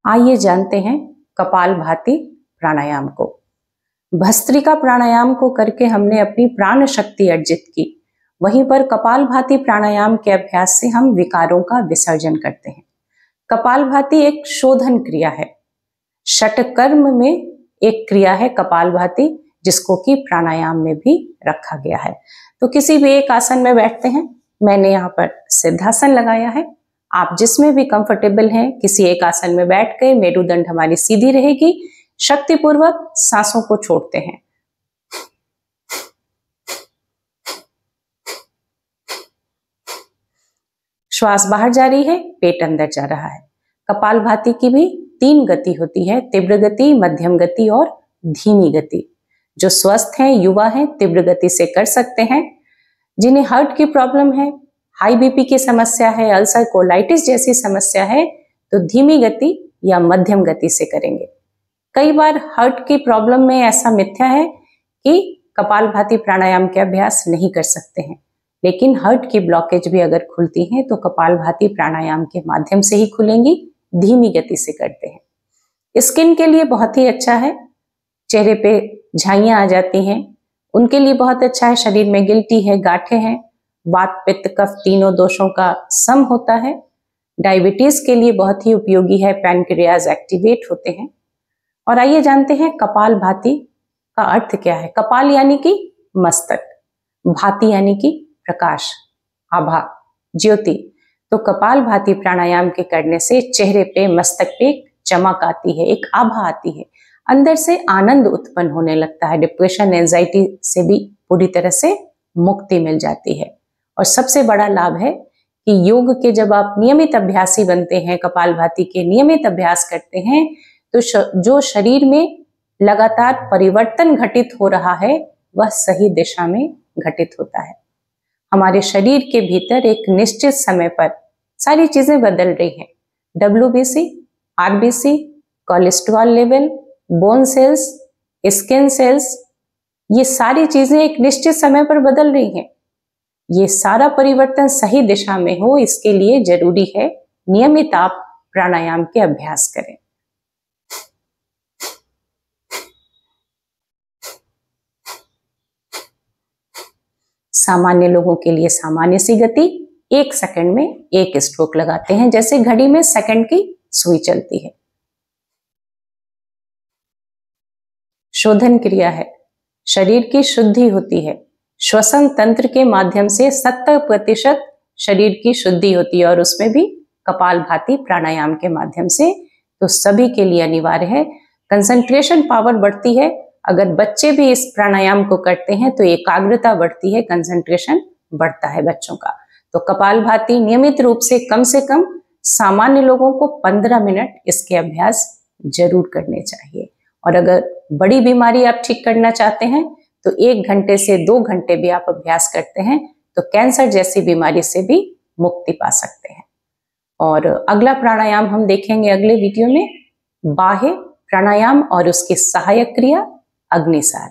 आइए जानते हैं कपालभाति प्राणायाम को। भस्त्रिका प्राणायाम को करके हमने अपनी प्राण शक्ति अर्जित की, वहीं पर कपालभाति प्राणायाम के अभ्यास से हम विकारों का विसर्जन करते हैं। कपालभाति एक शोधन क्रिया है, षटकर्म में एक क्रिया है कपालभाति, जिसको कि प्राणायाम में भी रखा गया है। तो किसी भी एक आसन में बैठते हैं। मैंने यहाँ पर सिद्धासन लगाया है, आप जिसमें भी कंफर्टेबल हैं किसी एक आसन में बैठ के मेरुदंड हमारी सीधी रहेगी। शक्तिपूर्वक सांसों को छोड़ते हैं। श्वास बाहर जा रही है, पेट अंदर जा रहा है। कपालभाति की भी 3 गति होती है, तीव्र गति, मध्यम गति और धीमी गति। जो स्वस्थ हैं, युवा हैं, तीव्र गति से कर सकते हैं। जिन्हें हार्ट की प्रॉब्लम है, हाई बीपी की समस्या है, अल्सर कोलाइटिस जैसी समस्या है, तो धीमी गति या मध्यम गति से करेंगे। कई बार हार्ट की प्रॉब्लम में ऐसा मिथ्या है कि कपालभाति प्राणायाम के अभ्यास नहीं कर सकते हैं, लेकिन हार्ट की ब्लॉकेज भी अगर खुलती है तो कपालभाति प्राणायाम के माध्यम से ही खुलेंगी, धीमी गति से करते हैं। स्किन के लिए बहुत ही अच्छा है, चेहरे पे झाइयां आ जाती हैं उनके लिए बहुत अच्छा है। शरीर में गिल्टी है, गांठें हैं, वात पित्त कफ तीनों दोषों का सम होता है। डायबिटीज के लिए बहुत ही उपयोगी है, पैनक्रियाज एक्टिवेट होते हैं। और आइए जानते हैं कपालभाति का अर्थ क्या है। कपाल यानी कि मस्तक, भाति यानी कि प्रकाश, आभा, ज्योति। तो कपालभाति प्राणायाम के करने से चेहरे पे, मस्तक पे चमक आती है, एक आभा आती है, अंदर से आनंद उत्पन्न होने लगता है। डिप्रेशन, एंजाइटी से भी पूरी तरह से मुक्ति मिल जाती है। और सबसे बड़ा लाभ है कि योग के जब आप नियमित अभ्यासी बनते हैं, कपालभाति के नियमित अभ्यास करते हैं, तो जो शरीर में लगातार परिवर्तन घटित हो रहा है वह सही दिशा में घटित होता है। हमारे शरीर के भीतर एक निश्चित समय पर सारी चीजें बदल रही हैं। WBC, RBC, cholesterol level, bone cells, skin cells, ये सारी चीजें एक निश्चित समय पर बदल रही हैं। ये सारा परिवर्तन सही दिशा में हो, इसके लिए जरूरी है नियमित आप प्राणायाम के अभ्यास करें। सामान्य लोगों के लिए सामान्य सी गति, 1 सेकंड में 1 स्ट्रोक लगाते हैं, जैसे घड़ी में सेकंड की सुई चलती है। शोधन क्रिया है, शरीर की शुद्धि होती है। श्वसन तंत्र के माध्यम से 70% शरीर की शुद्धि होती है, और उसमें भी कपालभाति प्राणायाम के माध्यम से। तो सभी के लिए अनिवार्य है। कंसंट्रेशन पावर बढ़ती है। अगर बच्चे भी इस प्राणायाम को करते हैं तो एकाग्रता बढ़ती है, कंसंट्रेशन बढ़ता है बच्चों का। तो कपालभाति नियमित रूप से कम सामान्य लोगों को 15 मिनट इसके अभ्यास जरूर करने चाहिए। और अगर बड़ी बीमारी आप ठीक करना चाहते हैं तो 1 घंटे से 2 घंटे भी आप अभ्यास करते हैं तो कैंसर जैसी बीमारी से भी मुक्ति पा सकते हैं। और अगला प्राणायाम हम देखेंगे अगले वीडियो में, बाह्य प्राणायाम और उसकी सहायक क्रिया अग्निसार।